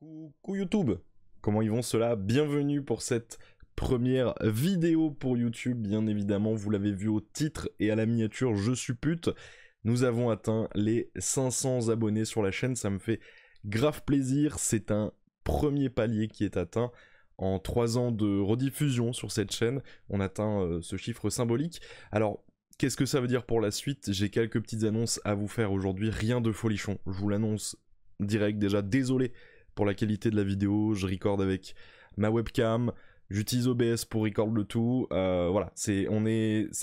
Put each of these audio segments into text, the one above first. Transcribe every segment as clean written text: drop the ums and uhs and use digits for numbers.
Coucou YouTube, comment ils vont ceux-là? Bienvenue pour cette première vidéo pour YouTube, bien évidemment, vous l'avez vu au titre et à la miniature, je suppute. Nous avons atteint les 500 abonnés sur la chaîne, ça me fait grave plaisir, c'est un premier palier qui est atteint. En 3 ans de rediffusion sur cette chaîne, on atteint ce chiffre symbolique. Alors, qu'est-ce que ça veut dire pour la suite? J'ai quelques petites annonces à vous faire aujourd'hui, rien de folichon, je vous l'annonce direct déjà, désolé pour la qualité de la vidéo, je recorde avec ma webcam, j'utilise OBS pour record le tout, voilà, c'est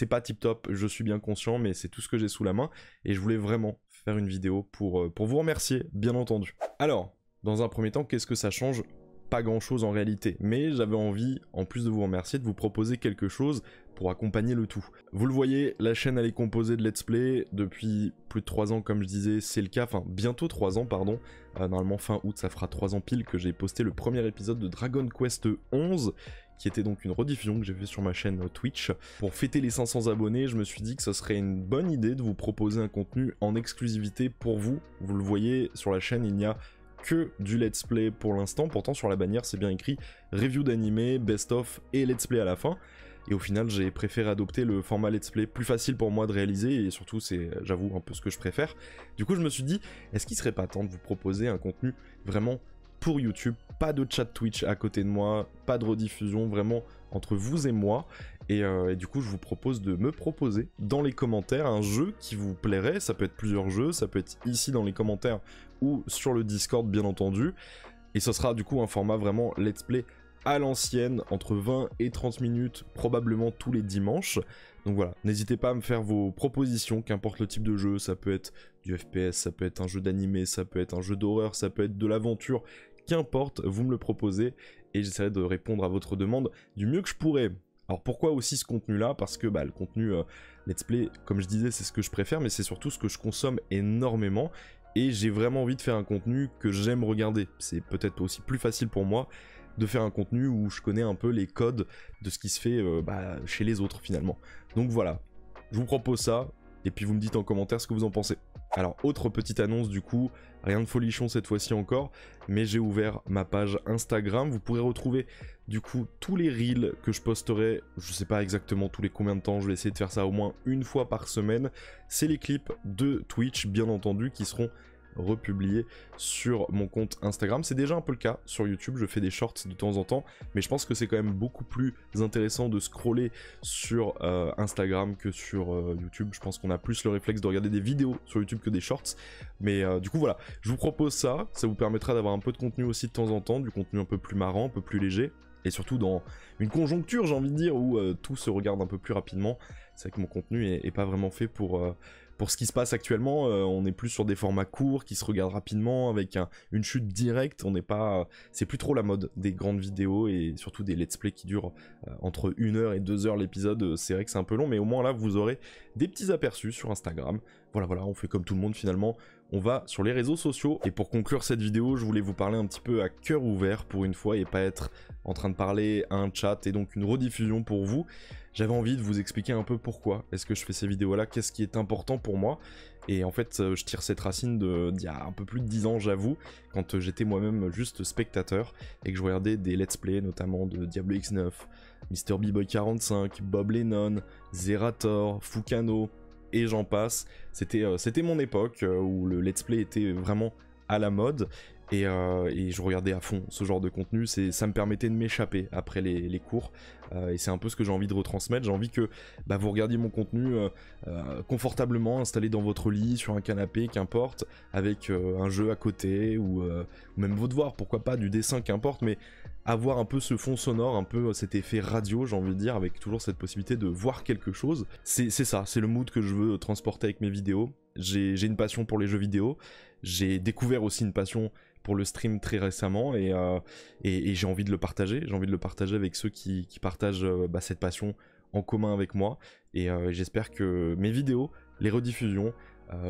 pas tip top, je suis bien conscient, mais c'est tout ce que j'ai sous la main, et je voulais vraiment faire une vidéo pour vous remercier, bien entendu. Alors, dans un premier temps, qu'est-ce que ça change? Pas grand chose en réalité, mais j'avais envie, en plus de vous remercier, de vous proposer quelque chose pour accompagner le tout. Vous le voyez, la chaîne elle est composée de let's play depuis plus de 3 ans comme je disais, c'est le cas, enfin bientôt 3 ans pardon, normalement fin août ça fera 3 ans pile que j'ai posté le premier épisode de Dragon Quest 11, qui était donc une rediffusion que j'ai fait sur ma chaîne Twitch. Pour fêter les 500 abonnés, je me suis dit que ce serait une bonne idée de vous proposer un contenu en exclusivité pour vous. Vous le voyez, sur la chaîne il n'y a que du let's play pour l'instant, pourtant sur la bannière c'est bien écrit review d'animé, best of et let's play à la fin. Et au final j'ai préféré adopter le format let's play, plus facile pour moi de réaliser et surtout c'est, j'avoue, un peu ce que je préfère. Du coup je me suis dit, est-ce qu'il serait pas temps de vous proposer un contenu vraiment pour YouTube, pas de chat Twitch à côté de moi, pas de rediffusion, vraiment entre vous et moi. Et du coup je vous propose de me proposer dans les commentaires un jeu qui vous plairait, ça peut être plusieurs jeux, ça peut être ici dans les commentaires ou sur le Discord bien entendu. Et ce sera du coup un format vraiment let's play à l'ancienne, entre 20 et 30 minutes, probablement tous les dimanches. Donc voilà, n'hésitez pas à me faire vos propositions, qu'importe le type de jeu, ça peut être du FPS, ça peut être un jeu d'animé, ça peut être un jeu d'horreur, ça peut être de l'aventure, qu'importe, vous me le proposez et j'essaierai de répondre à votre demande du mieux que je pourrai. Alors pourquoi aussi ce contenu-là? Parce que le contenu let's play, comme je disais, c'est ce que je préfère, mais c'est surtout ce que je consomme énormément. Et j'ai vraiment envie de faire un contenu que j'aime regarder. C'est peut-être aussi plus facile pour moi de faire un contenu où je connais un peu les codes de ce qui se fait chez les autres finalement. Donc voilà, je vous propose ça, et puis vous me dites en commentaire ce que vous en pensez. Alors, autre petite annonce du coup, rien de folichon cette fois-ci encore, mais j'ai ouvert ma page Instagram, vous pourrez retrouver du coup tous les reels que je posterai, je sais pas exactement tous les combien de temps, je vais essayer de faire ça au moins une fois par semaine. C'est les clips de Twitch bien entendu qui seront republié sur mon compte Instagram. C'est déjà un peu le cas sur YouTube, je fais des shorts de temps en temps, mais je pense que c'est quand même beaucoup plus intéressant de scroller sur Instagram que sur YouTube. Je pense qu'on a plus le réflexe de regarder des vidéos sur YouTube que des shorts, mais du coup voilà, je vous propose ça, ça vous permettra d'avoir un peu de contenu aussi de temps en temps, du contenu un peu plus marrant, un peu plus léger, et surtout dans une conjoncture j'ai envie de dire où tout se regarde un peu plus rapidement. C'est vrai que mon contenu est pas vraiment fait pour ce qui se passe actuellement, on est plus sur des formats courts qui se regardent rapidement avec une chute directe, on n'est pas, c'est plus trop la mode des grandes vidéos et surtout des let's play qui durent entre 1 heure et 2 heures l'épisode. C'est vrai que c'est un peu long, mais au moins là vous aurez des petits aperçus sur Instagram. Voilà, on fait comme tout le monde finalement, on va sur les réseaux sociaux. Et pour conclure cette vidéo, je voulais vous parler un petit peu à cœur ouvert pour une fois et pas être en train de parler à un chat et donc une rediffusion pour vous. J'avais envie de vous expliquer un peu pourquoi est-ce que je fais ces vidéos là, qu'est-ce qui est important pour moi. Et en fait je tire cette racine d'il y a un peu plus de 10 ans j'avoue, quand j'étais moi-même juste spectateur et que je regardais des let's play notamment de Diablo X9, Mr B-Boy 45, Bob Lennon, Zerator, Fukano et j'en passe. C'était mon époque où le let's play était vraiment à la mode. Et je regardais à fond ce genre de contenu, ça me permettait de m'échapper après les cours, et c'est un peu ce que j'ai envie de retransmettre. J'ai envie que vous regardiez mon contenu confortablement, installé dans votre lit, sur un canapé, qu'importe, avec un jeu à côté, ou même vos devoirs, pourquoi pas, du dessin, qu'importe, mais avoir un peu ce fond sonore, un peu cet effet radio, j'ai envie de dire, avec toujours cette possibilité de voir quelque chose. C'est ça, c'est le mood que je veux transporter avec mes vidéos. J'ai une passion pour les jeux vidéo, j'ai découvert aussi une passion pour le stream très récemment et j'ai envie de le partager. J'ai envie de le partager avec ceux qui partagent cette passion en commun avec moi. Et j'espère que mes vidéos, les rediffusions,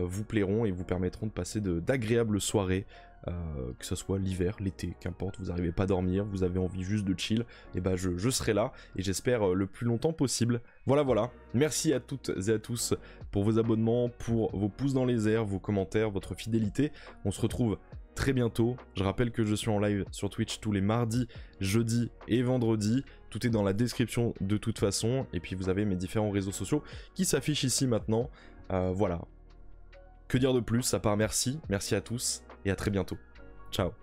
vous plairont et vous permettront de passer d'agréables soirées, que ce soit l'hiver, l'été, qu'importe, vous n'arrivez pas à dormir, vous avez envie juste de chill, et je serai là et j'espère le plus longtemps possible. Voilà, merci à toutes et à tous pour vos abonnements, pour vos pouces dans les airs, vos commentaires, votre fidélité. On se retrouve très bientôt. Je rappelle que je suis en live sur Twitch tous les mardis, jeudis et vendredis. Tout est dans la description de toute façon. Et puis vous avez mes différents réseaux sociaux qui s'affichent ici maintenant. Voilà. Que dire de plus, à part merci. Merci à tous et à très bientôt. Ciao.